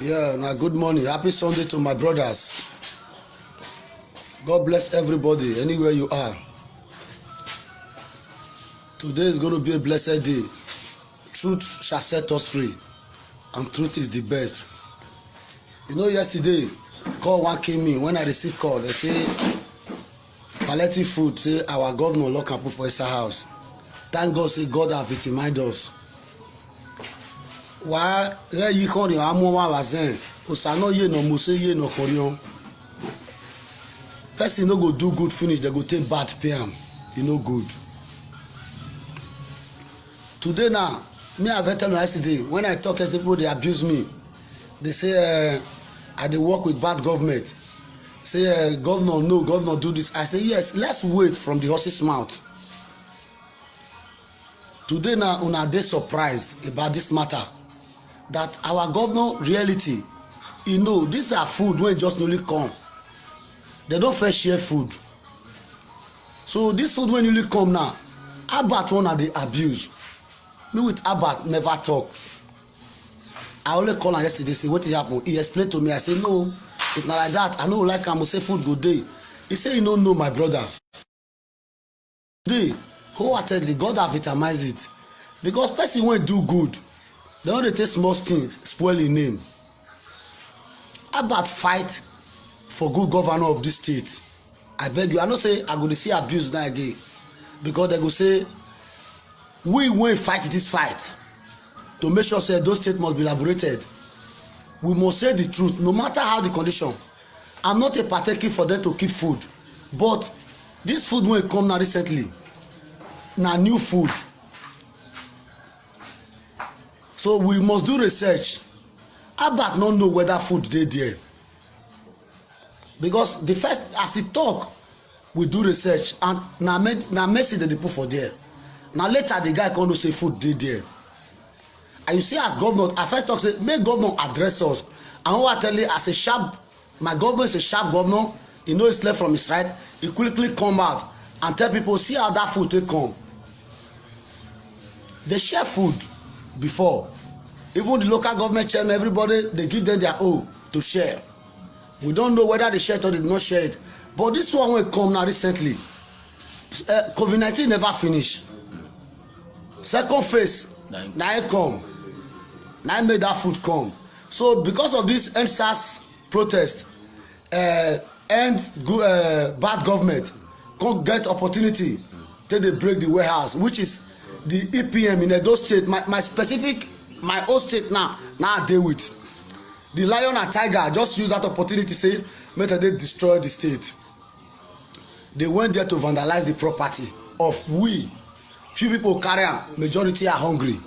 Yeah, now good morning. Happy Sunday to my brothers. God bless everybody anywhere you are. Today is going to be a blessed day. Truth shall set us free, and truth is the best. You know, yesterday, call one came in. When I received call, they say palliative food, say our governor lock and put for his house. Thank God, say God have victimized us. Why you call your amo wa wazen? Osano ye no muse ye no korion. Person no go do good finish, they go take bad pay am. You no good. Today now, me I tell you yesterday when I talk yesterday people they abuse me. They say I dey work with bad government. Say governor no, governor do this. I say yes, let's wait from the horse's mouth. Today now una dey surprised about this matter. That our governor reality, you know, these are food wey just newly come. They don't first share food. So this food wey newly come now, Albert one na dey abuse. Me with Albert never talk. I only call am yesterday say wetin happen. He explain to me. I say no, if na like that I no like am. Say food go dey. He say he no know my brother. Today wholeheartedly God have vitamized it because person wey do good. They no dey take small thing spoil him name. Albert fight for good governor of this state. I beg you, I know say I go dey see abuse now again because they go say we wey fight this fight to make sure say those state must be liberated. We must say the truth no matter how the condition. I'm not a partaker for them to keep food, but this food wey come now recently na new food. So we must do research. Albert no know whether food dey there because the first as he talk we do research and na mercy dem dey put for there. Na later the guy come know say food dey there. And you see as governor I first talk say make governor address us. And what I tell you as a sharp, my governor is a sharp governor. He know he slept from his right. He quickly come out and tell people see how that food take come. They share food before. Even the local government chairman, everybody they give them their own to share. We don't know whether they share it or they did not share it. But this one will come now recently. COVID-19 never finish. Second phase now it come. Now made that food come. So because of this EndSARS protest, bad government can't get opportunity till they break the warehouse, which is the EPM in Edo State. My specific, my own state now I deal with. The lion and tiger just use that opportunity say make they destroy the state. They went there to vandalize the property of we. Few people carry am, majority are hungry.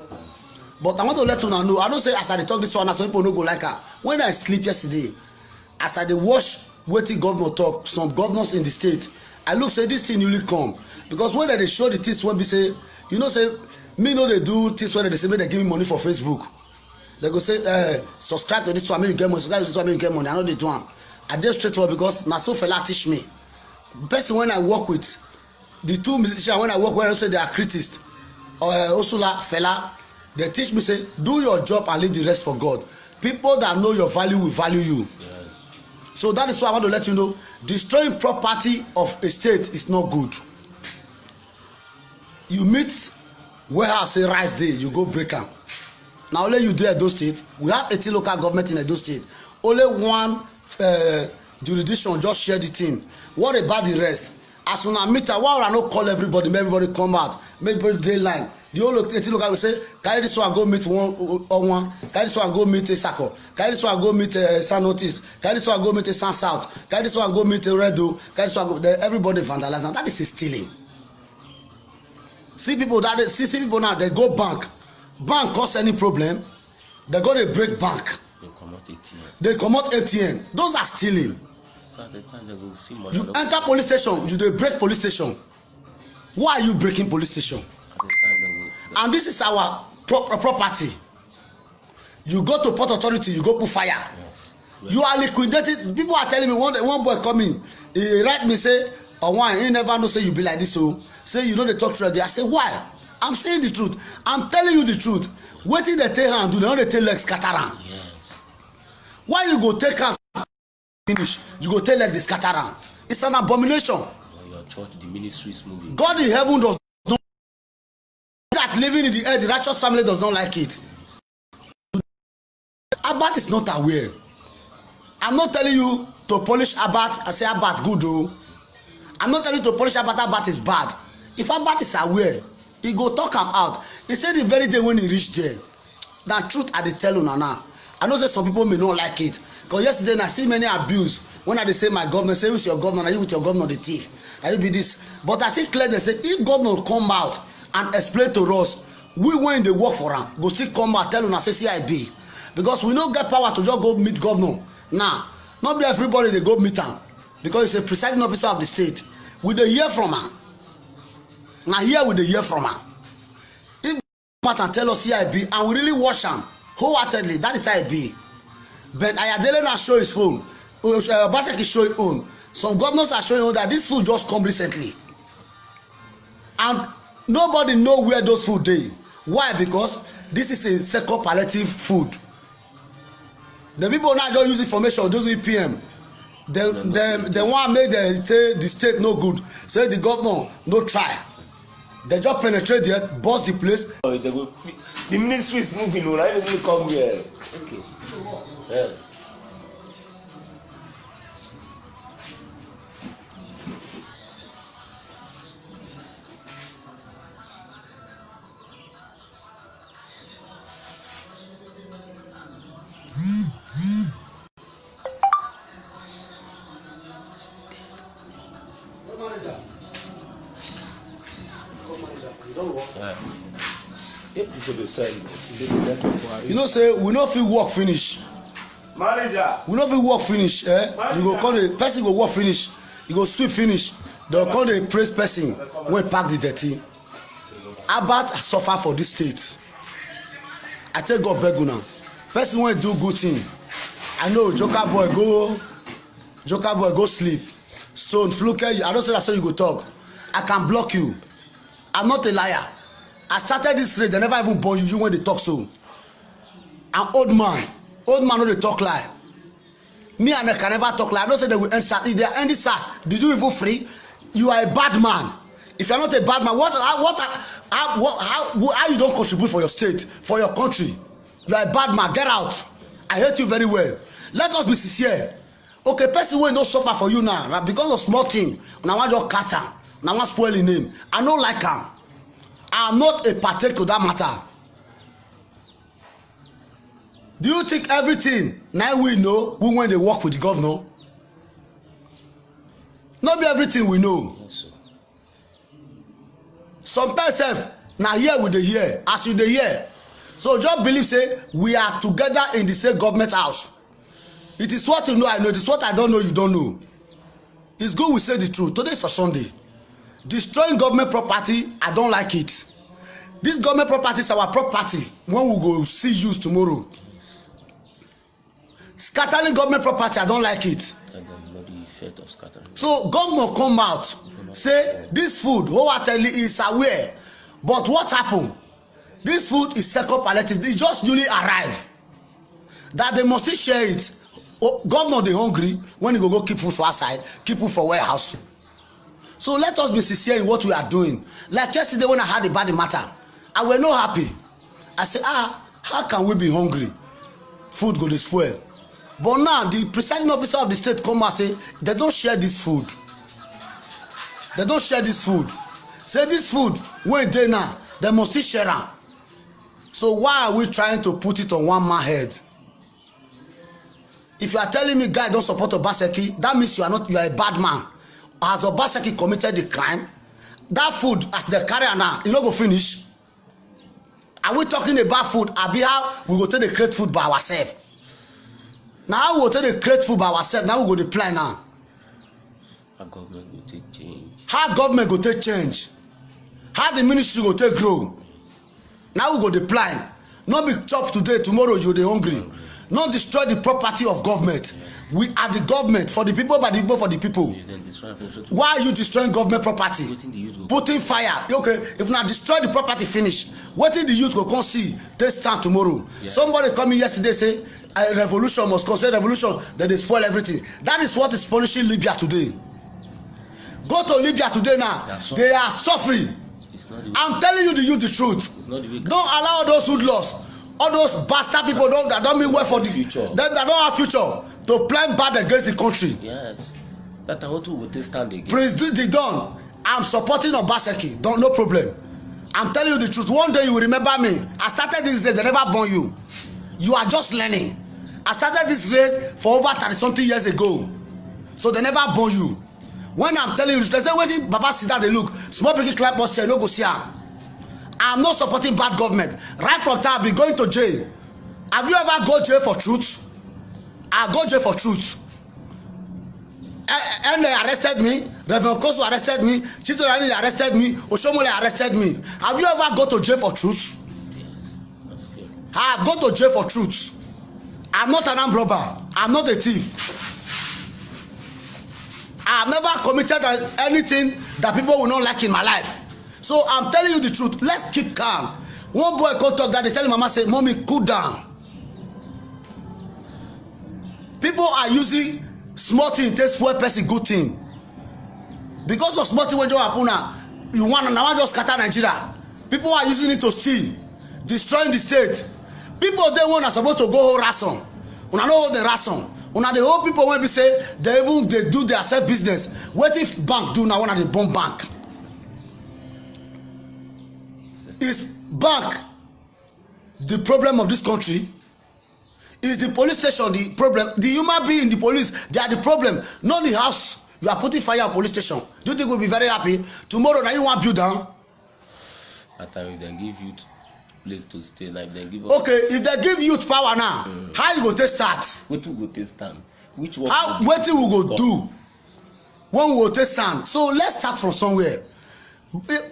But I want to let you know, I don't say as I talk this one, some people no go like her. When I sleep yesterday, as I dey watch wetin governor talk, some governors in the state, I look say this thing newly come. Because when they show the things when we say, you know say, me know they do things when they say make they give me money for Facebook. They go say, subscribe to this one, make you get money, subscribe to this one, make you get money. I know they do am. I dey straightforward because na so fella teach me. Person when I work with, the two musicians when I work with, I say they are critics. Osula, fella, they teach me say, do your job and leave the rest for God. People that know your value will value you. Yes. So that is why I want to let you know, destroying property of a state is not good. You meet warehouse say rice day, you go break am. Now only you do Edo State. We have 18 local government in Edo State. Only one jurisdiction just share the thing. What about the rest? As soon as meet, why would I not call everybody? Make everybody come out. Make everybody dey line. The whole 18 local will say, carry this one go meet one. Carry this one go meet a Sako. Carry this one go meet San Notice. Carry this one go meet a San South. Carry this one go meet a Redo. Carry this one go. Everybody vandalize, and that is stealing. See people people now, they go bank cause any problem, they go dey break bank, they comot ATM. Those are stealing. You enter police station, you dey break police station. Why are you breaking police station? And this is our property. You go to port authority, you go put fire. You are liquidating. People are telling me one boy coming, he write me say, oh why he never know say you be like this. So say you know they talk to them. I say why? I'm saying the truth. I'm telling you the truth. Wetin dey take hand do, they no dey take leg scatter am. Why you go take am finish? You go take like the scatter am. It's an abomination. Your church, the ministry is moving. God in heaven does not that living in the earth, the righteous family does not like it. Abat is not aware. I'm not telling you to polish Abat and say Abat good though. I'm not telling you to polish Abat is bad. If Abat is aware, he go talk am out. He said the very day when he reach there, that truth I dey tell una now. I know say some people may not like it, because yesterday I see many abuse when I dey say my governor, say who's your governor, are you with your governor the thief, are you be this, but I see clear they say if governor come out and explain to us, we when dey work for am go still come out tell una say CIB, because we no get power to just go meet governor. Now not be everybody dey go meet am, because he's a presiding officer of the state. We dey hear from am. Na here we dey hear from am. If come out and tell us CIB and we really watch am wholeheartedly, that is how it be. But Ayadele now show his phone, Obaseki show his own. Some governors are showing that this food just come recently, and nobody know where those food dey. Why? Because this is a second palliative food. The people now just use information, those EPM. They want make them say the state no good, say the governor no try. They just penetrate there, bust the place. The ministry is moving, right? They will come here. Okay. Yeah. You know say we no fit work finish. Manager. We no fit work finish. You go call the person go work finish. You go sweep finish. They call the praise person when pack the dirty. Abat suffer for this state. I tell God beg una. Person when do good thing. I know Joker boy go sleep. Stone fluke. I don't say that's how you go talk. I can block you. I'm not a liar. I started this race, they never even born you when they talk so. An old man no dey talk lie. Me and I can never talk lie. I don't say they will end SARS. If they are ending SARS, did you even free? You are a bad man. If you are not a bad man, how you don't contribute for your state, for your country? You are a bad man. Get out. I hate you very well. Let us be sincere. Okay, person wey no suffer for you now because of small thing, una wan just cast am, una wan spoil him name. I no like am. I am not a partake to that matter. Do you think everything now we know when they work with the governor? Not be everything we know. Yes, sometimes sef na here we dey hear as you dey hear. So just believe say we are together in the same government house. It is what you know I know, it is what I don't know you don't know. It's good we say the truth. Today is a Sunday. Destroying government property, I don't like it. This government property is our property when we go see use tomorrow. Scattering government property, I don't like it. And then not the effect of scattering. So governor come out say this food wholeheartedly is aware, but what happen? This food is second palliative. It just newly arrived. That they must share it. Governor dey hungry when he go keep food for outside, keep food for warehouse. So let us be sincere in what we are doing. Like yesterday when I had about the matter, I was not happy. I said, how can we be hungry? Food go to spoil. But now the presiding officer of the state come and say they don't share this food. They don't share this food. Say this food when they now they must still share am. So why are we trying to put it on one man head? If you are telling me guy don't support Obaseki, that means you are a bad man. Has Obaseki committed the crime? That food as they carry now, you no go finish. Are we talking about food? Abi how we go take the create food by ourselves? Now how we go take the create food by ourselves? Now we go dey plan now. How government go take change? How government go take change? How the ministry go take grow? Now we go dey plan. No be chop today, tomorrow you dey hungry. Not destroy the property of government. We are the government for the people, by the people, for the people. Why are you destroying government property? Putting fire. Okay, if not destroy the property, finish. What did the youth go come see? They stand tomorrow. Yeah. Somebody come in yesterday say a revolution must come, say revolution, then they spoil everything. That is what is punishing Libya today. Go to Libya today now, they are suffering. I'm telling you the truth. Don't allow those hoodlums, all those bastard people that don't mean well for the future, that don't have future, to plan bad against the country. Yes, that I want to stand again. Prince Didon, I'm supporting Obaseki. No problem. I'm telling you the truth. One day you will remember me. I started this race, they never born you. You are just learning. I started this race for over 30 something years ago, so they never born you. When I'm telling you, they say wetin Baba sit down dey look, small pikin climb upstairs, you no go see am. I'm not supporting bad government. Right from time I be going to jail. Have you ever go jail for truth? I go jail for truth. And they arrested me. Reverend Kosu arrested me. Chitorani arrested me. Oshomole arrested me. Have you ever go to jail for truth? Yes, that's good. I have gone to jail for truth. I'm not an armed robber. I'm not a thief. I have never committed anything that people will not like in my life. So I'm telling you the truth. Let's keep calm. One boy come talk that they tell mama say, "Mommy, cool down." People are using small thing to spoil person good thing. Because of small thing wey just happen now, you want just scatter Nigeria. People are using it to steal, destroying the state. People dey one are supposed to go hold ransom. Una no hold the ransom. Una dey hold people wey be say they do their self business. Wetin bank do now? Una dey bomb bank. Is bank the problem of this country? Is the police station the problem? The human being in the police, they are the problem, not the house you are putting fire on police station. Do you think we'll be very happy? Tomorrow now you want build down? At time if they give you place to stay, now if they give okay, if they give youth power now, how you go take start? Wetin go take stand? Which one? Wetin we go do when we go take stand? So let's start from somewhere.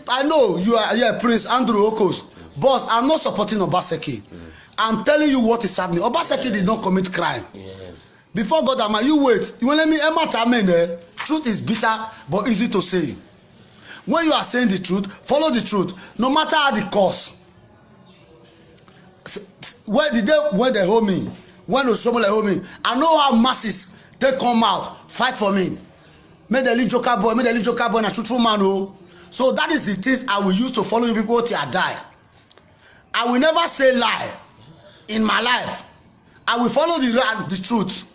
I know you are here, Prince Andrew Okos, boss. I'm not supporting Obaseki. I'm telling you what is happening. Obaseki did not commit crime. Yes. Before God, you wait. You will let me. Truth is bitter but easy to say. When you are saying the truth, follow the truth, no matter how the cost. Where the day when they hold me, when Oshomole hold me, I know how masses they come out fight for me. May they leave Joker boy, and a truthful man. Oh. So that is the things I will use to follow you people till I die. I will never say lie in my life. I will follow the truth.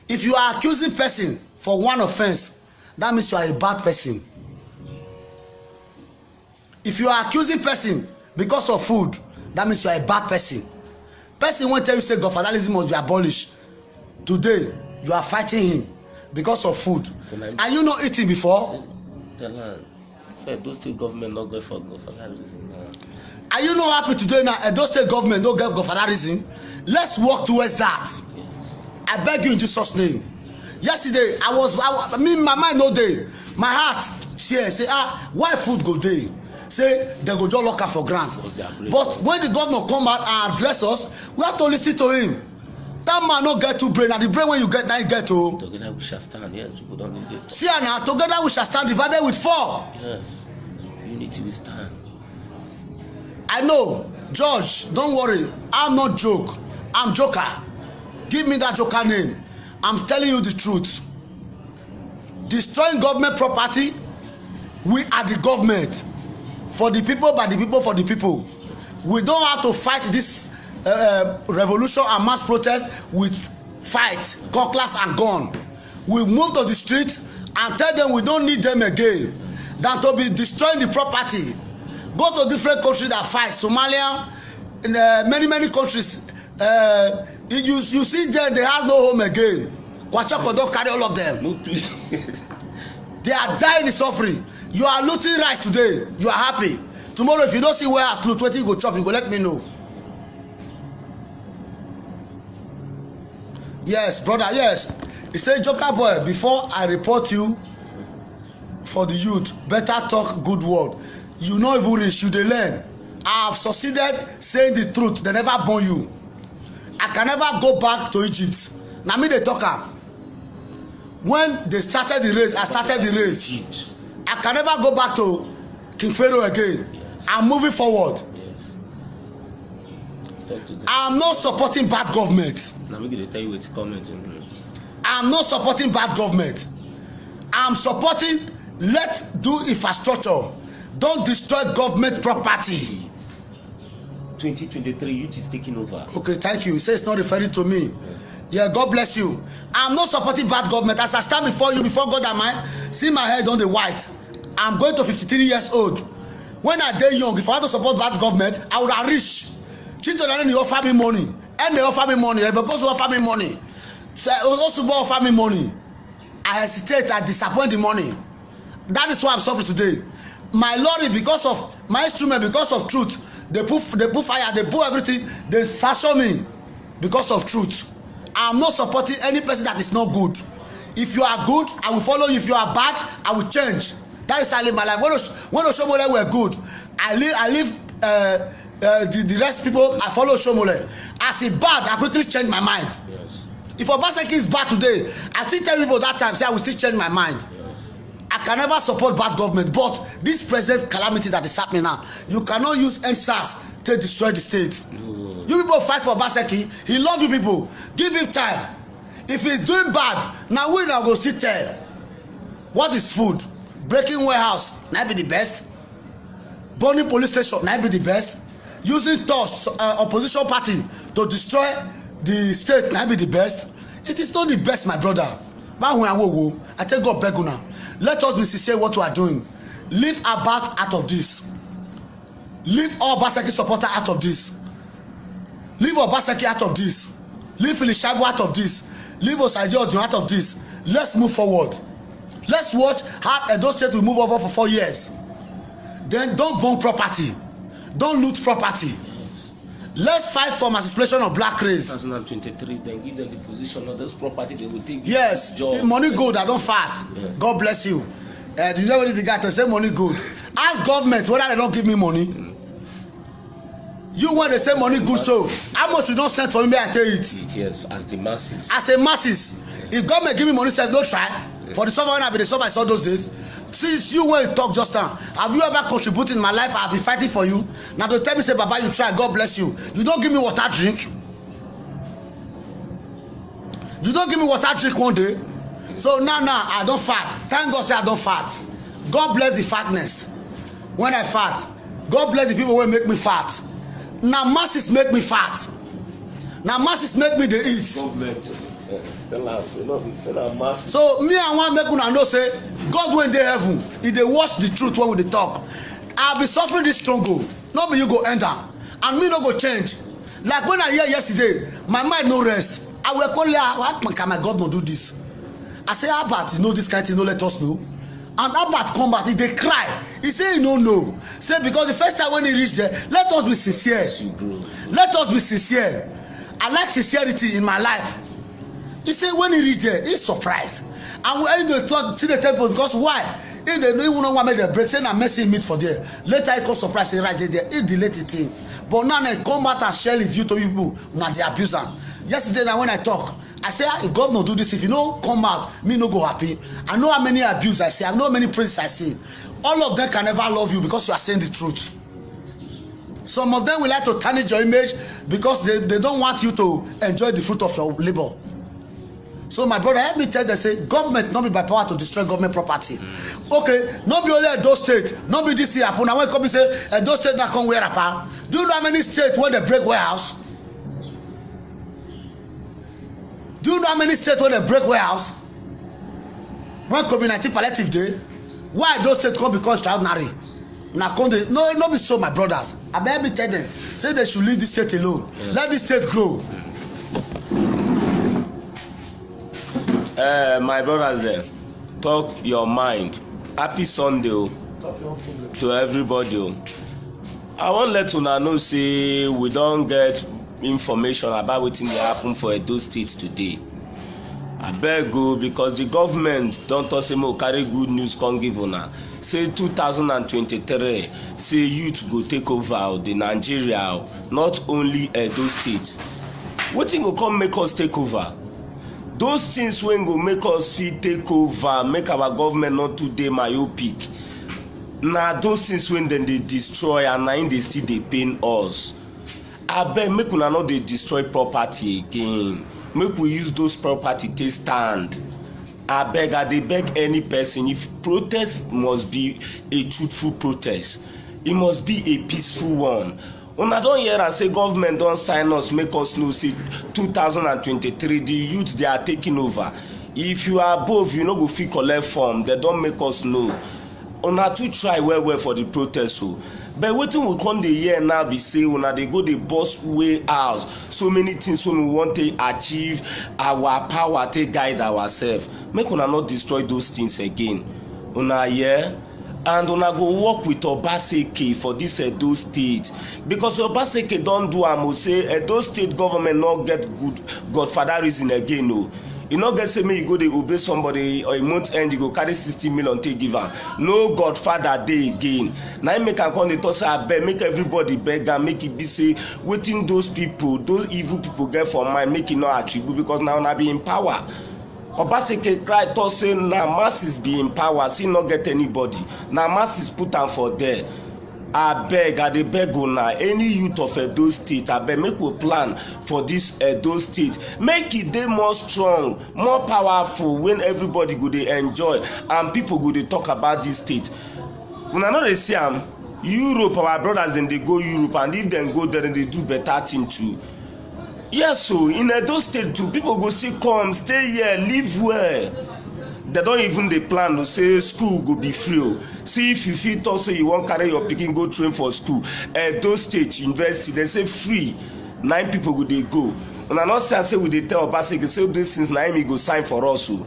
If you are accusing person for one offense, that means you are a bad person. If you are accusing person because of food, that means you are a bad person. Person won't tell you say godfatherism must be abolished. Today you are fighting him because of food. So are you not eating before? Tell her. So those state government not go for godfatherism. Are you not happy today now? Those state government don't get godfatherism. Let's work towards that. Yes. I beg you in Jesus' name. Yesterday I mean my mind no day. My heart say why food go day? Say they go just lock am for ground. But when the governor come out and address us, we have to listen to him. That man no get two brain, and the brain when you get now you get to. Together we shall stand. Yes, people don't need it. See now, together we shall stand divided with 4. Yes, unity we stand. I know, George. Don't worry, I'm not joke. I'm Joker. Give me that Joker name. I'm telling you the truth. Destroying government property, we are the government. For the people, by the people, for the people. We don't have to fight this revolution and mass protest with fight, cutlass and gun. We move to the street and tell them we don't need them again than to be destroying the property. Go to different countries that fight. Somalia, in many countries, you see them, they have no home again. Kwachoko don't carry all of them. No, please. They are dying in suffering. You are looting rice today, you are happy. Tomorrow if you don't see where I loot, wetin you go chop, you go let me know. Yes, brother, yes. He say Joker boy, before I report you for the youth, better talk good word. You no even reach, you dey learn. I have succeeded saying the truth. They never born you. I can never go back to Egypt. Na me dey talk am. When they started the race, I started the race. Egypt. I can never go back to King Pharaoh again. Yes. I'm moving forward. Yes. talk to them. I'm not supporting bad government. Now we gonna tell you what's comment. I'm not supporting bad government. I'm supporting, let's do infrastructure. Don't destroy government property. 2023 youth is taking over. Okay, thank you. You say it's not referring to me. Yeah, God bless you. I'm not supporting bad government. As I stand before you, before God and mine, see my head on the white. I'm going to 53 years old. When I dey young, if I want to support bad government, I would have rich. Chitolani they offer me money. And they offer me money. Rebecca offer me money. Also offer me money. I hesitate, I disappoint the money. That is why I'm suffering today. My lorry, because of my instrument, because of truth, they put fire, they put everything, they sanction me because of truth. I'm not supporting any person that is not good. If you are good, I will follow you. If you are bad, I will change. That is how I live my life. When Oshomole were good, I live the rest people, I follow Oshomole. As he bad, I quickly change my mind. Yes. If Obaseki is bad today, I still tell people that time, say I will still change my mind. I can never support bad government, but this present calamity that is happening now, you cannot use NSAS to destroy the state. No. You people fight for Obaseki, he love you people, give him time. If he's doing bad, now we now go sit there. What is food? Breaking warehouse, might be the best. Burning police station, might be the best. Using TOS, opposition party, to destroy the state, might be the best. It is not the best, my brother. I tell God beg una. Let us be sincere what we are doing. Leave Abat out of this. Leave all Obaseki supporter out of this. Leave Obaseki out of this. Leave Filishabu out of this. Leave Osaje Odun out of this. Let's move forward. Let's watch how Edo State will move over for 4 years. Then don't burn property. Don't loot property. Let's fight for emancipation of black race. 2023, then give them the position of this property they will take. Yes, job. Money good, I don't fight. Yes. God bless you. You know what the guy to say money good. Ask government whether they don't give me money. You want to say money good, so how much you don't send for me? I tell you it. Yes, as the masses. As a masses, if government give me money, say don't try. For the summer when I be the summer I saw those days. Since you when you talk just now, have you ever contributed in my life? I've been fighting for you. Now to tell me say Baba you try, God bless you. You don't give me water drink. You don't give me water drink one day. So now I don't fat. Thank God say I don't fat. God bless the fatness. When I fat, God bless the people who make me fat. Now masses make me fat. Now masses make me the eat. Government. So me and one make una know say God when dey heaven, he dey watch the truth when we dey talk. I be suffering this struggle, no be you go enter, and me no go change. Like when I hear yesterday, my mind no rest. I will call how can my God no do this? I say Albert, you know this kind thing, no let us know. And Albert come back, he dey cry. He say he no know. Say because the first time when he reach there, let us be sincere. Let us be sincere. I like sincerity in my life. He say when he reach there, he's surprised. And when they talk, see the temple, because why? If they don't even know why make the break, say na messy meat for there. Later he come surprise, say right there, he delete the thing. But now they come back and share his view to people, na the abuse am. Yesterday now when I talk, I say if God no do this, if you no come out, me no go happy. I know how many abuse I see, I know how many praises I see. All of them can never love you because you are saying the truth. Some of them will like to tarnish your image because they don't want you to enjoy the fruit of your labor. So my brother, help me tell them, say government not be by power to destroy government property. Okay, not be only Edo State, not be this thing happen. Now when come say Edo State not come wear apart. Do you know how many states when they break warehouse? Do you know how many states when they break warehouse? When COVID-19 palliative day, why those states come become extraordinary? Now come they no be so, my brothers. I better me tell them, say they should leave this state alone. Yes. Let this state grow. My brothers there, talk your mind. Happy Sunday to everybody. I wan let una know say we don get information about wetin dey happen for Edo State today. Abeg o, because the government don talk say make we carry good news come give una. Say 2023 say youth go take over the Nigeria, not only Edo State. Wetin go come make us take over? Those things wey go make us fit take over, make our government not too dey myopic, na those things wey dem dey destroy and na im dey still dey pain us. abeg make una no dey destroy property again. Make we use those property take stand. Abeg, I dey beg any person, if protest must be a truthful protest, e must be a peaceful one. Una don hear am say government don sign us, make us know say 2023 the youth they are taking over. If you are above, you no go fit collect form. They don make us know. Una too try well for the protest o. But wetin we come dey hear now be say una dey go dey burst way house, so many things wey we wan take achieve our power, take guide ourselves. Make una not destroy those things again. Una hear? And una go work with Obaseki for this Edo state, because Obaseki don do am o, say Edo state government no get good godfather reason again o. You no get say make you go dey obey somebody or a month end you go carry 60 million take give am. No godfather dey again. Na im make am come dey talk say abeg make everybody beg am, make e be say wetin those people, those evil people get for mind, make e no attribute, because na una be in power. Obaseki cry talk say na masses be in power, see no get anybody. Na masses put am for there. Abeg, I dey beg una, any youth of Edo state, abeg make we plan for this Edo state, make e dey more strong, more powerful, when everybody go dey enjoy and people go dey talk about this state. Una no dey see am, Europe, our brothers dem dey go Europe, and if dem go there dem dey do better thing too. Yes, so in Edo state too, people go still come, stay here, live well. They don even dey plan to say school go be free o. See, if you fit talk say you wan carry your pikin go train for school, Edo state university dem say free, 9 people go dey go. Una no say we dey tell Obaseki say these things na him he go sign for us o.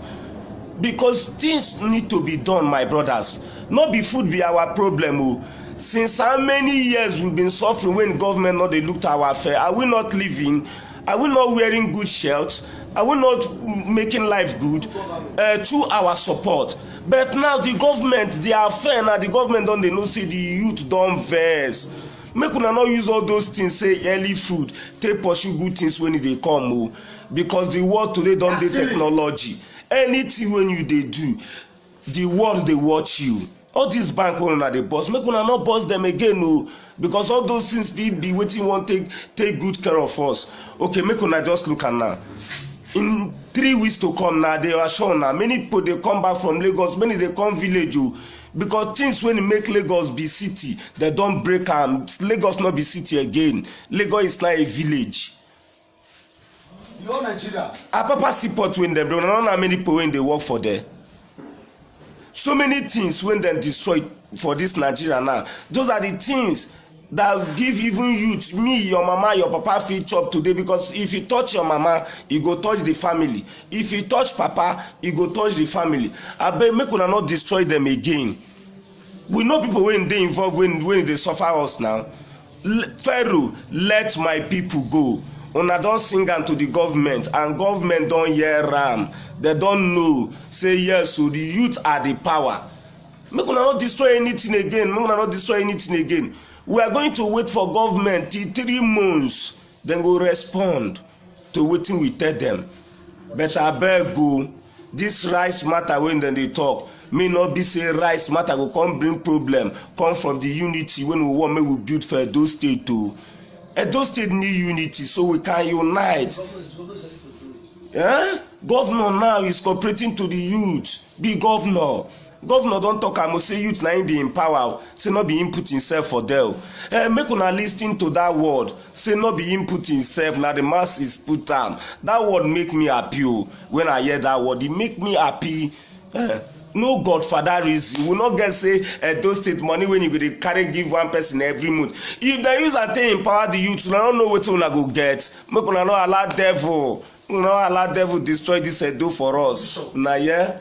Because things need to be done, my brothers. No be food be our problem o. Since how many years we been suffering when government no dey look to our affair? Are we not living? Are we not wearing good shirts? Are we not making life good through our support? But now the government, the affair now, the government don dey know say the youth don vex. Make una no use all those things say early food take pursue good things when e dey come o. Because the world today don dey technology. Anything when you dey do, the world dey watch you. All these bank wey una dey burst, make una no burst them again o. Because all those things be wetin wan take good care of us. Okay, make una just look am now. In 3 weeks to come now, they are sure now many people dey come back from Lagos, many dey come village o. Because things wey make Lagos be city, they don break am. Lagos no be city again. Lagos is now a village. The whole Nigeria. Apapa seaport wey dem, no know how many people wey dey work for there. So many things when dem destroy for this Nigeria now. Those are the things that give even youth, me, your mama, your papa fit chop today. Because if you touch your mama, e go touch the family. If you touch papa, e go touch the family. Abeg make una not destroy them again. We know people wey dey involved when dey suffer us now. Pharaoh, let my people go. Una don sing am to the government, and government don hear am. They don know say yes, so the youth are the power. Make una not destroy anything again. Make una not destroy anything again. We are going to wait for government till 3 months, then go respond to wetin we tell them. But abeg o, this rice matter when dem dey talk, may not be say rice matter go come bring problem, come from the unity when we want make we build for Edo state o. Edo state need unity so we can unite. Governor now is cooperating to the youth. Be governor. Governor don talk am say youth na him be in power, say no be him put himself for there. Make una lis ten to that word, say no be him put himself, na the masses put am. That word make me happy o. When I hear that word, e make me happy. No godfather reason. We no get say Edo state money when you go dey carry give one person every month. If dem use am take empower the youth, una no know wetin una go get. Make una no allow devil, no allow devil destroy this Edo for us. Una hear?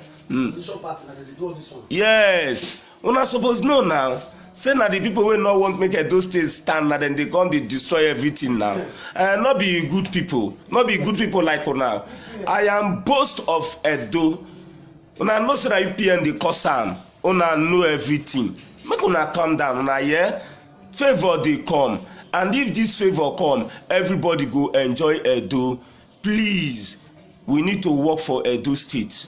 Yes, una suppose know now. Say na the people wey no want make Edo state stand, na dem dey come dey destroy everything now. No be good people, no be good people like una. I am boast of Edo. Una know say na UPN dey cause am. Una know everything. Make una calm down. Una hear? Favor dey come, and if this favor come, everybody go enjoy Edo. Please, we need to work for Edo state.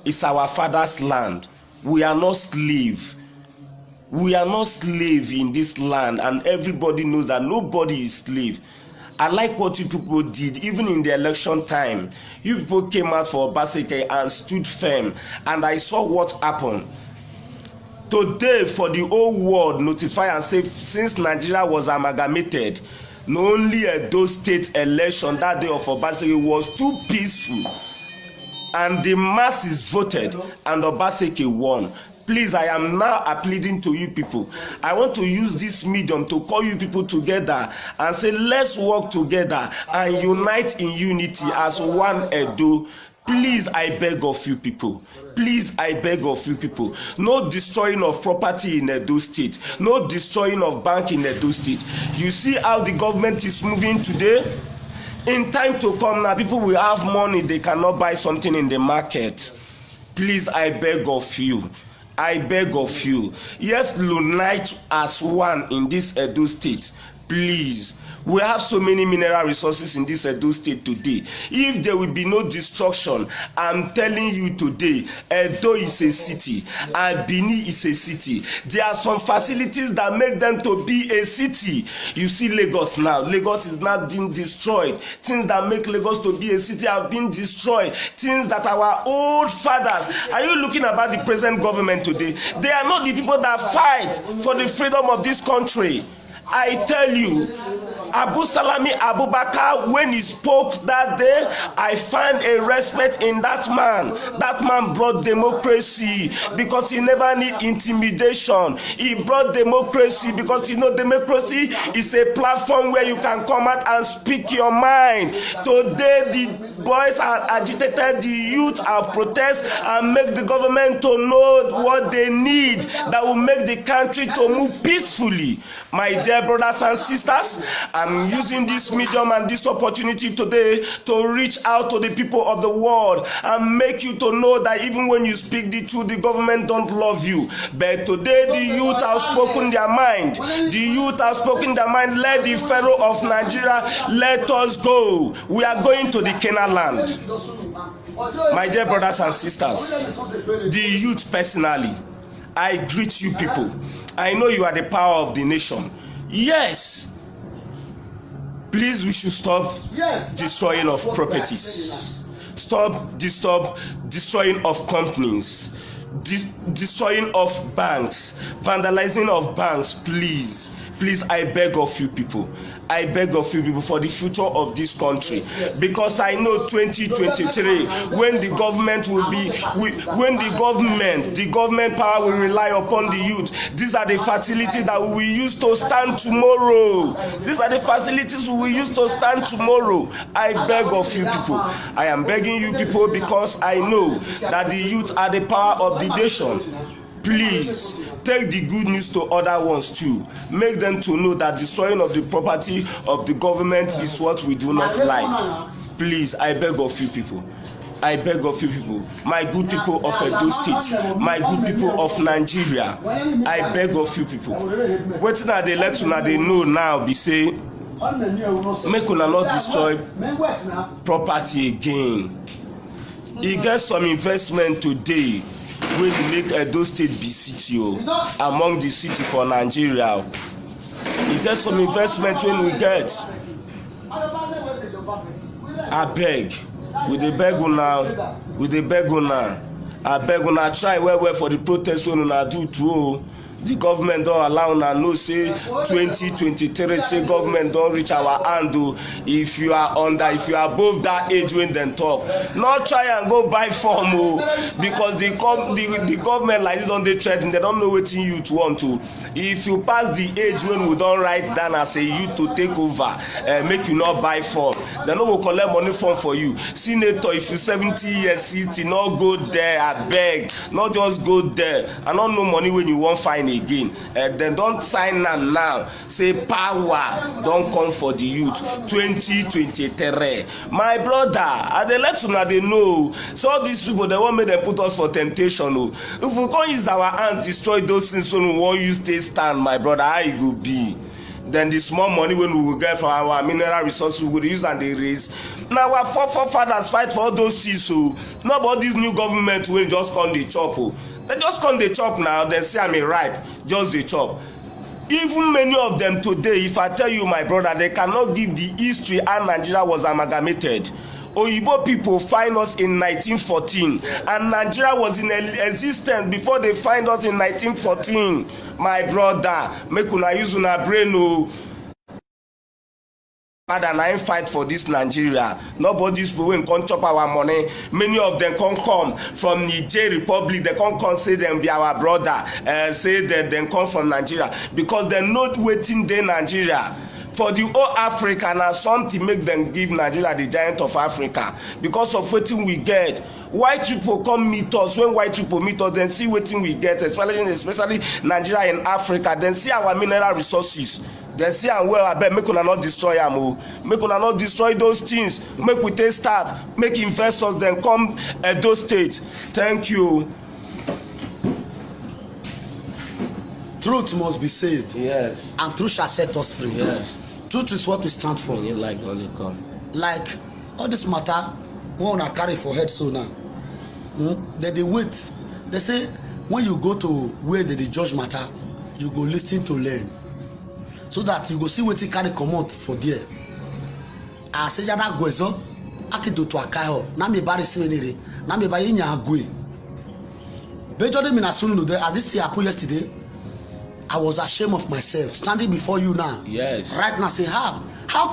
It's our father's land. We are not slave. We are not slave in this land, and everybody knows that nobody is slave. I like what you people did. Even in the election time, you people came out for Obaseki and stood firm, and I saw what happened. Today, for the whole world, notify and say since Nigeria was amalgamated, not only Edo State election that day of Obaseki was too peaceful, and the masses voted, and Obaseki won. Please, I am now appealing to you people. I want to use this medium to call you people together and say, let's work together and unite in unity as one Edo. Please, I beg of you people. Please, I beg of you people. No destroying of property in Edo State. No destroying of bank in Edo State. You see how the government is moving today? In time to come now, people will have money. They cannot buy something in the market. Please, I beg of you. I beg of you. Yes, unite as one in this Edo State. Please. We have so many mineral resources in this Edo State today. If there will be no destruction, I'm telling you today, Edo is a city and Bini is a city. There are some facilities that make them to be a city. You see Lagos now. Lagos is now being destroyed. Things that make Lagos to be a city have been destroyed. Things that our old fathers. Are you looking about the present government today? They are not the people that fight for the freedom of this country. I tell you, Abu Salami Abubakar, when he spoke that day, I find a respect in that man. That man brought democracy because he never need intimidation. He brought democracy because democracy is a platform where you can come out and speak your mind. Today, the boys are agitated, the youth are protest and make the government to know what they need that will make the country to move peacefully. My dear brothers and sisters, I'm using this medium and this opportunity today to reach out to the people of the world and make you to know that even when you speak the truth, the government don't love you. But today the youth have spoken their mind. The youth have spoken their mind. Let the Pharaoh of Nigeria let us go. We are going to the Canaan land. My dear brothers and sisters, the youth personally, I greet you people. I know you are the power of the nation. Yes. Please, we should stop destroying of properties. Stop destroying of companies. Destroying of banks. Vandalizing of banks. Please. Please, I beg of you people. I beg of you people for the future of this country, because I know 2023 when the government will be the government power will rely upon the youth. These are the facilities that we will use to stand tomorrow. These are the facilities we will use to stand tomorrow. I beg of you people. I am begging you people because I know that the youth are the power of the nation. Please take the good news to other ones too. Make them to know that destroying of the property of the government is what we do not like. Please, I beg of you people. I beg of you people, my good people of Edo State, my good people of Nigeria, I beg of you people. Wetin I dey let una dey know now be say make una not destroy property again. E get some investment today wey dey make Edo State be city among the city for Nigeria. E get some investment wey we get. Abeg, we dey beg una try well for the protest wey una do too. The government don allow una know say 2023 say government don reach our hand o. If you are above that age when dem talk, no try and go buy form o, because the government like this don dey threaten. They don know wetin youth want o. If you pass the age when we don write down as a youth to take over, make you not buy form. Dem no go collect money form for you. Senator, if you 70 years 60, no go there, abeg, no just go there. I no know money when you wan find again. Dem don sign am now say power don come for the youth 2023. My brother, I dey let una dey know. So all these people, they wan make dem put us for temptation o. If we come use our hands destroy those things wey we wan use take stand, my brother, how e go be? Then the small money when we will get from our mineral resources, we will use and they raise. Now our forefathers fight for all those things, so not about this new government will just come the chop. They just come the chop now, then say I'm a ripe, just the chop. even many of them today, if I tell you, my brother, they cannot give the history how Nigeria was amalgamated. Oyibo people find us in 1914 and Nigeria was in existence before they find us in 1914. My brother, make una use una brain o. And I fight for this Nigeria. Nobody's going to chop our money. Many of them come from Niger Republic. They come say them be our brother. Say that they come from Nigeria because they're not waiting there Nigeria. For the whole Africa na something make them give Nigeria the giant of Africa because of wetin we get. White people come meet us. When white people meet us, then see wetin we get, especially Nigeria and Africa. Then see our mineral resources. Then see am well. Abeg make una not destroy am o. Make una not destroy those things. Make we take start. Make investors then come Edo State. Thank you. Truth must be said. Yes. And truth shall set us free. Yes. Truth is what we stand for. Like only come. Like all this matter, one I carry for head so now. Then they wait. They say when you go to where they judge matter, you go listen to learn. So that you go see wetin carry comot for there. Asejana gwezo, akido to akaho. Na me bari siwenere. Na me bari nya agwe. Bejode mi na sunu no there. As this thing happened yesterday, I was ashamed of myself standing before you now. Yes. Right now, say how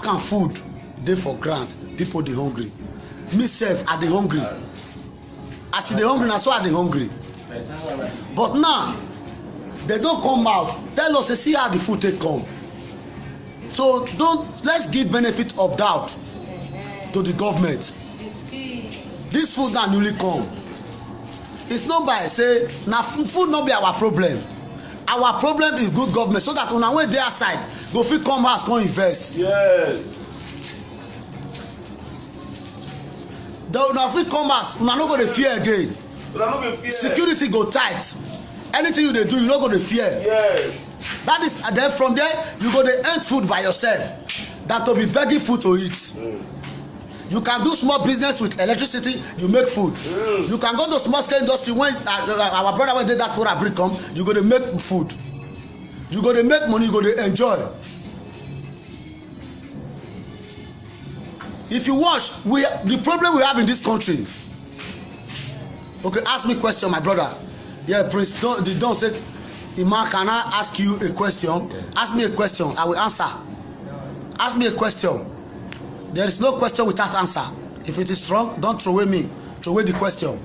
can food dey for ground? People dey hungry. Me self I dey hungry. As you dey hungry, na so I dey hungry. But now they don come out tell us say see how the food take come. So let's give benefit of doubt to the government. This food na newly come. It's not by say na food no be our problem. Our problem is good government so that una wey dey outside go fit come house come invest. Yes. Then una fit come house una no go dey fear again. Una no go fear. Security go tight. Anything you dey do you no go dey fear. Yes. That is then from there you go dey earn food by yourself than to be begging food to eat. You can do small business with electricity, you make food. You can go to small scale industry when our brother when dey diaspora bring come, you go dey make food. You go dey make money, you go dey enjoy. If you watch, the problem we have in this country. Okay, ask me a question, my brother. Yeah, Prince Don said, Iman, can I ask you a question? Yeah. Ask me a question, I will answer. Ask me a question. There is no question without answer. If it is wrong, don't throw away me. Throw away the question.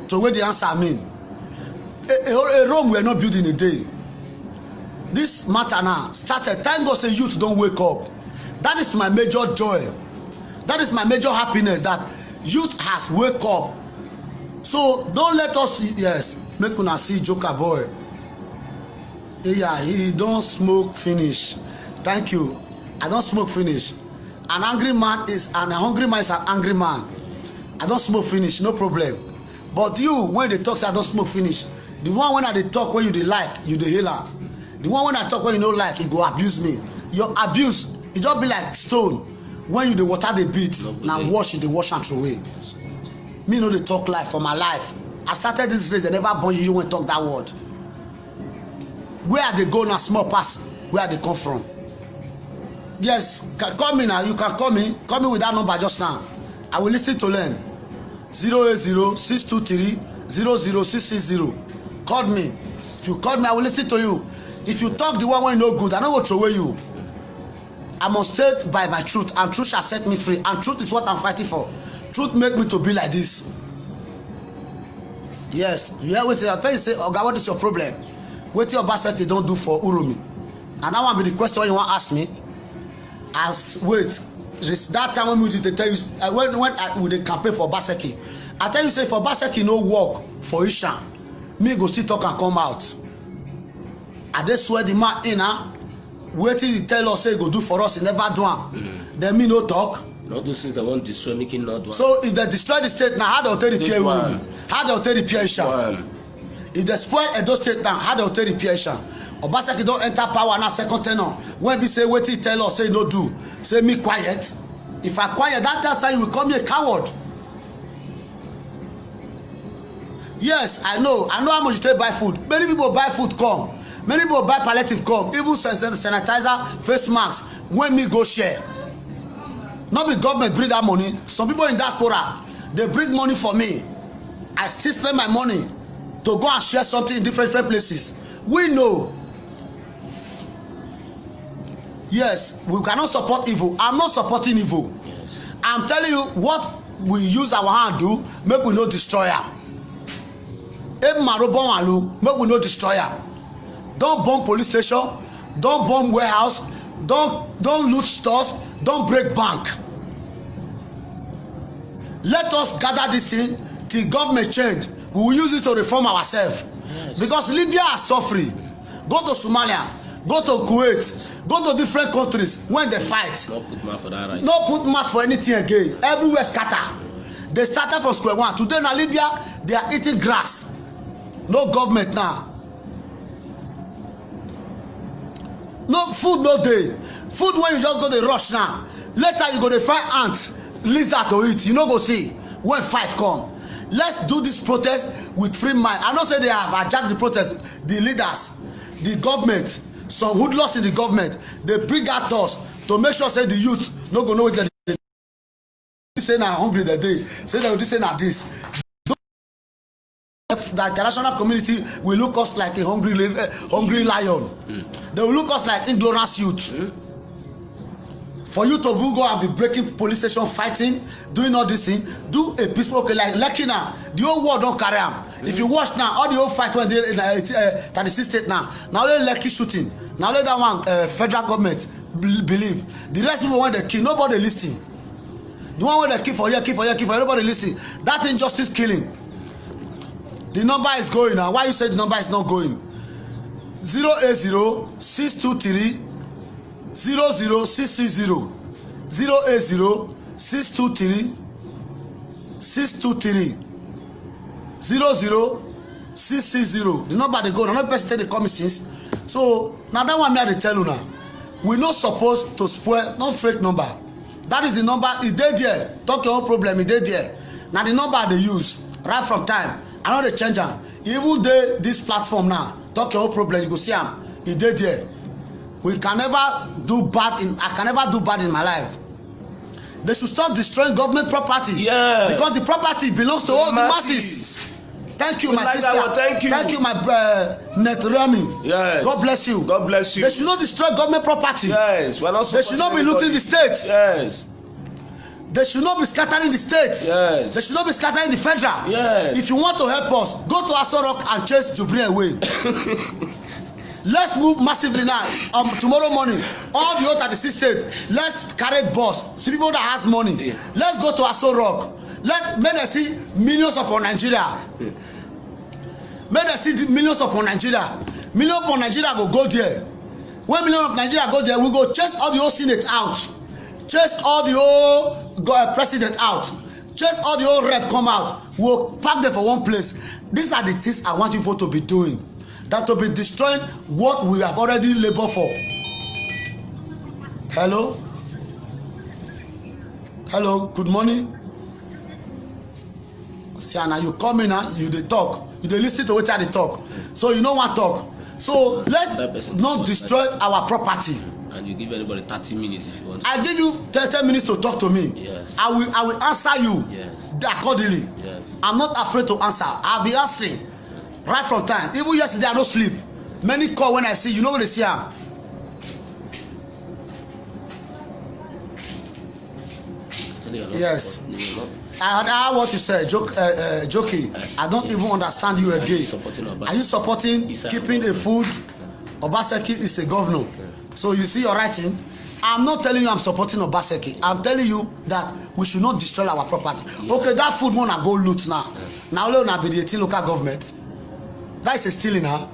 Throw away the answer I mean. A Rome we are not building a day. This matter now started. Thank God say youth don't wake up. That is my major joy. That is my major happiness that youth has wake up. So don't let us, yes, make una see Joker boy. Yeah, he don't smoke finish. Thank you. I don't smoke finish. An hungry man is an angry man. I don't smoke finish, no problem. But you, when they talk say I don't smoke finish, the one when I dey talk when you dey like, you dey hail am. The one when I talk when you no like, you go abuse me. Your abuse, e just be like stone when you dey water the beat, na wash you dey wash am throw away. Me no dey talk life for my life. I started this race, they never born you when talk that word. Where I dey go na small pass where I dey come from. Yes, call me now. You can call me. Call me with that number just now. I will listen to learn. 080-623-00660. Call me. If you call me, I will listen to you. If you talk the one when you no good, I no go throw away you. I must stay by my truth, and truth shall set me free. And truth is what I'm fighting for. Truth make me to be like this. Yes, you always say, Oga, what is your problem? Wetin Obaseki don do for Uromi? Na that one be the question you wan ask me. As wait, that time when we dey tell you when we dey campaign for Obaseki, I tell you say for Obaseki no work for Isha, me go still talk and come out. I dey swear the man in wetin he tell us say he go do for us, he never do am. Then me no talk. All those things that want destroy making not one. So if they destroy the state now, how they take repair Uromi? How they take repair Isha? If they spoil Edo State now, how they take repair Isha? Obaseki don enter power now second tenure. When be say wetin he tell us say no do, say me quiet. If I quiet, that time you will call me a coward. Yes, I know how much you take buy food. Many people buy food come. many people buy palliative come, even sanitizer, face mask when me go share. No be government bring that money. Some people in diaspora, they bring money for me. I still spend my money to go and share something in different places. We know. Yes, we cannot support evil. I'm not supporting evil. Yes. I'm telling you what we use our hand do, make we no destroy am. Make we no destroy am. Don't bomb police station, don't bomb warehouse, don't loot stores, don't break bank. Let us gather this thing till government change. We will use it to reform ourselves. Yes. Because Libya are suffering. Go to Somalia, go to Kuwait, go to different countries when they fight. No put mouth for that right. No put mouth for anything again. Everywhere scatter. They started from square one. Today in Libya, they are eating grass. No government now. No food, no day. Food when you just go to rush now. Later you go to find ants, lizard to eat. You no go see when fight come. Let's do this protest with free mind. I know say they have hijacked the protest. The leaders, the government, some hoodlums in the government, they bring out us to make sure say the youth no go know what they say na hungry the day. Say they will say na this. The international community will look us like a hungry lion. They will look us like ignorant youth. For you to go and be breaking police station, fighting, doing all this thing, do a peaceful, okay, like Lekki now, the whole world don't carry am. If you watch now, all the whole fight when they in 36 state now only Lekki shooting, now only that one federal government believe. The rest people when they kill, nobody listening. The one when they kill for here, nobody listening. That injustice killing. The number is going now. Why you say the number is not going? 080 623 00660 080 623 623 00660. The number they go. Another person tell they come since. So now that one me I tell you now. We not supposed to spoil not fake number. That is the number. It dey there. Talk your own problem. It dey there. Now the number they use right from time. I know they change am. Even this platform now. Talk your own problem. You go see am. It dey there. We can never do bad in. I can never do bad in my life. They should stop destroying government property. Yeah. Because the property belongs to all the masses. Thank you, my sister. Thank you, my Net Remy. Yes. God bless you. God bless you. They should not destroy government property. Yes. We're not they should not be looting the state. Yes. They should not be scattering the state. Yes. They should not be scattering the federal. Yes. If you want to help us, go to Aso Rock and chase Jubril away. Let's move massively now. Tomorrow morning, all the other 36 states, let's carry bus. See people that has money. Yeah. Let's go to Aso Rock. May they see millions upon Nigeria. Yeah. May they see millions upon Nigeria. Millions upon Nigeria go there. When millions of Nigeria go there, we go chase all the whole Senate out. Chase all the whole president out. Chase all the whole rep come out. We'll pack them for one place. These are the things I want people to be doing. That to be destroying what we have already labored for. Hello? Hello, good morning. See, now you come in and you dey talk. You dey listen to what I dey talk. So you know what talk. So let's not destroy our property. And you give anybody 30 minutes if you want. I give you 30 minutes to talk to me. Yes. I will answer you. Yes. Accordingly. Yes. I'm not afraid to answer. I'll be answering. Right from time. Even yesterday I no sleep. Many call when I see you know when they see am. Yes. I heard what you said, Jokey. I don't even understand you again. Are you supporting keeping a food? Obaseki is a governor. So you see your writing. I'm not telling you I'm supporting Obaseki. I'm telling you that we should not destroy our property. Okay, that food wanna go loot now. Now let una be the 18 local government. That is a stealing, huh?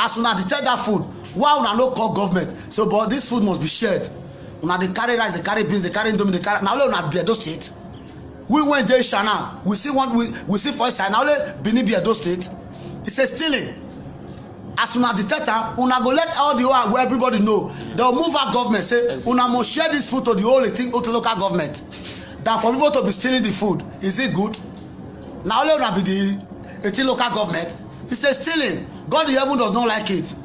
As una detect that food, why una no call government? So, but this food must be shared. Una dey carry rice, dey carry beans, dey carry indomie, dey carry. Now let una be Edo State. We went there Shana. We see one. We see for inside. Now let Benin be Edo State. It's a stealing. As una detect am, una go let all the whole where everybody know. They will move our government say una must share this food to the whole local government. Than for people to be stealing the food. Is it good? Now let una be the 18 local government. It's a stealing. God in heaven does not like it.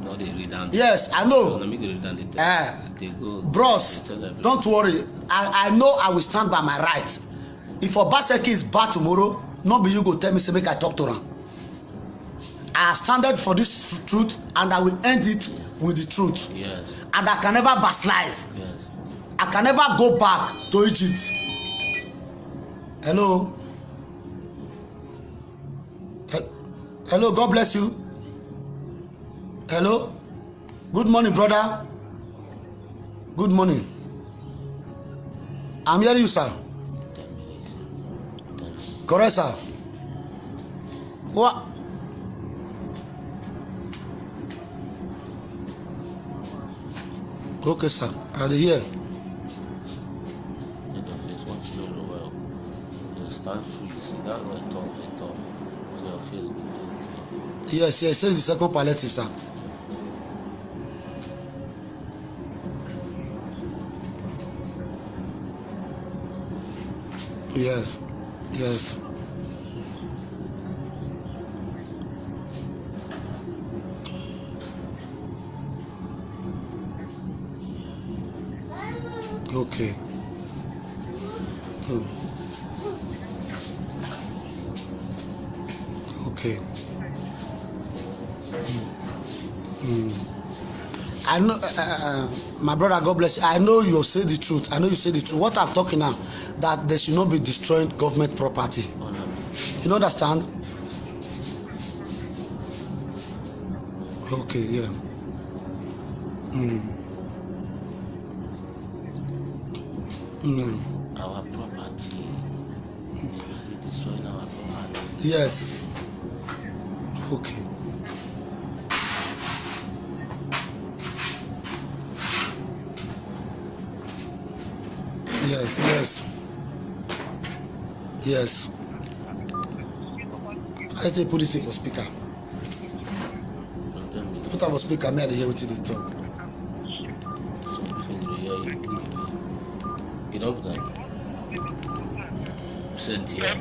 No, they read down. Yes, I know. No, me go read down the they go. Bros, don't worry. I know I will stand by my right. If Obaseki is bad tomorrow, no be you go tell me say make I talk to am. I have standed for this truth and I will end it with the truth. Yes. And I can never backslide. Yes. I can never go back to Egypt. Hello. Hello, God bless you. Hello. Good morning, brother. Good morning. I'm hearing you, sir. 10 minutes. 10. Correct, sir. What? Okay, sir. I'll be here. Take your face, watch you know well. You stand free, sit down and talk, they talk. So your face will be okay. Yes, yes. Say the second palliative, sir. Yes, yes. Okay. Oh. Okay. I know, my brother, God bless you. I know you say the truth. I know you say the truth. What I'm talking now, that they should not be destroying government property. Oh, no. You understand? Okay, yeah. Our property. We destroying our property. Yes. Okay. Yes, yes. Yes. I say put this thing for speaker. Put am for speaker, may I dey hear wetin dey talk. So people will hear you. You don't put them. Sent here.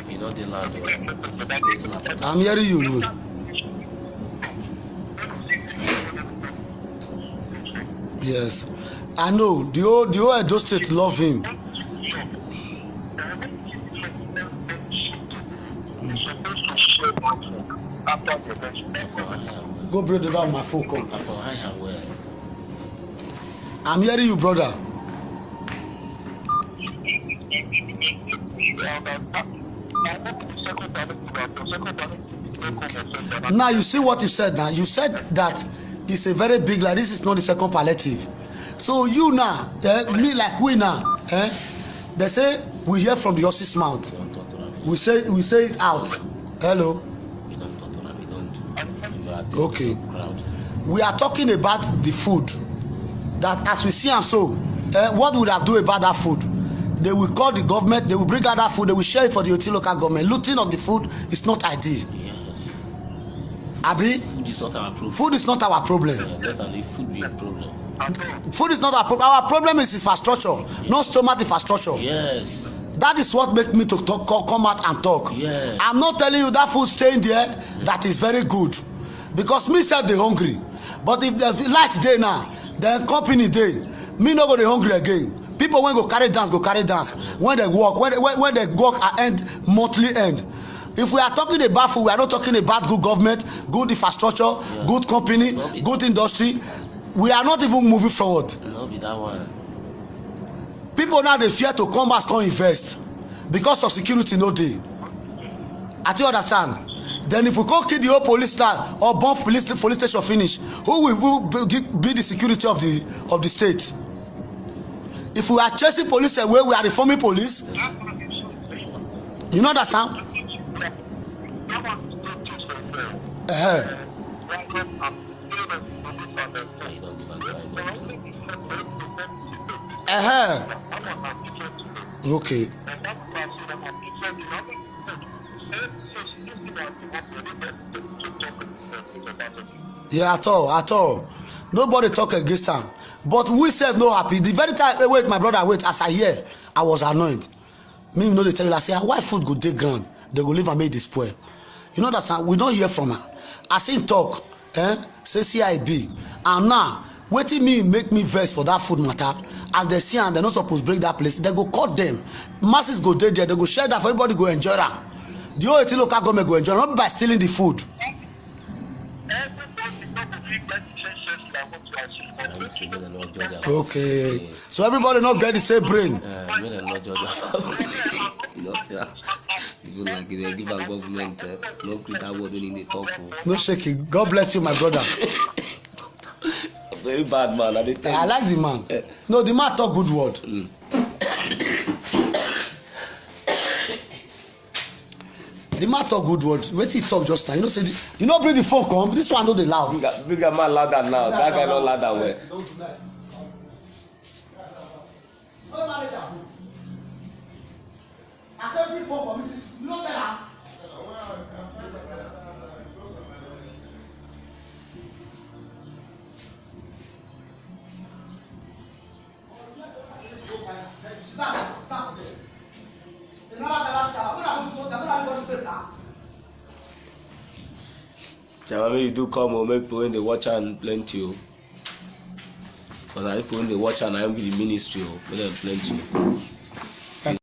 You know the loud. I'm hearing you, Lou. Yes. I know the whole Edo State love him. Go break it down my phone call. I'm hearing you, brother. Now you see what you said. Now you said that it's a very big lie. This is not the second palliative. So you now, me like we now, they say we hear from the horse's mouth. We say it out. Hello. Okay. We are talking about the food. That as we see and so, what would have do about that food? They will call the government. They will bring out that food. They will share it for the Oti local government. Looting of the food is not ideal. Yes. Abi? Food is not our problem. Food is not our problem. Yeah, let only food be a problem. Food is not our problem. Our problem is infrastructure, yes. Not stomach infrastructure. Yes. That is what make me to talk, come out and talk. Yes. I'm not telling you that food staying there that is very good, because me sef dey hungry. But if the light dey now, then company dey, me no go dey hungry again. People wey go carry dance go carry dance. When they work, when they work at end monthly end. If we are talking about food, we are not talking about good government, good infrastructure, yeah. Good company, good industry. We are not even moving forward. No be that one. People now dey fear to come back come invest because of security no dey. I think you understand. Then if we come kill the whole police now or bomb police station finish, who will be the security of the state? If we are chasing police away, we are reforming police. You know understand? Okay. Yeah, at all. Nobody talk against am. But we sef no happy. The very time, wait, my brother, wait. As I hear, I was annoyed. me no dey tell you like say why food go dey ground they go leave am make e dey spoil. You know that we don hear from am as him talk say see how e be, and now wetin me make me vex for that food matter as dem see am dem no suppose break that place, dem go cut dem, masses go dey there, dem go share that for everybody go enjoy am. The whole Eti local government go enjoy am, not by stealing the food. Okay, so everybody no get the same brain. Make dem no judge am. You know say you go like dey give am government no gree that word wey dey talk o. No shaking. God bless you my brother. Very bad man, I dey tell you. I like the man. No, the man talk good word. The man talk good word. Wetin he talk just now? You know say you no bring the phone come. This one no dey loud. Bigger man louder now. That guy no louder well. I said bring phone for Mrs. You no tell am. Jama, make you do come o, make people wey dey watch am plenty o. Because na people wey dey watch am na im be the ministry o, make dem plenty.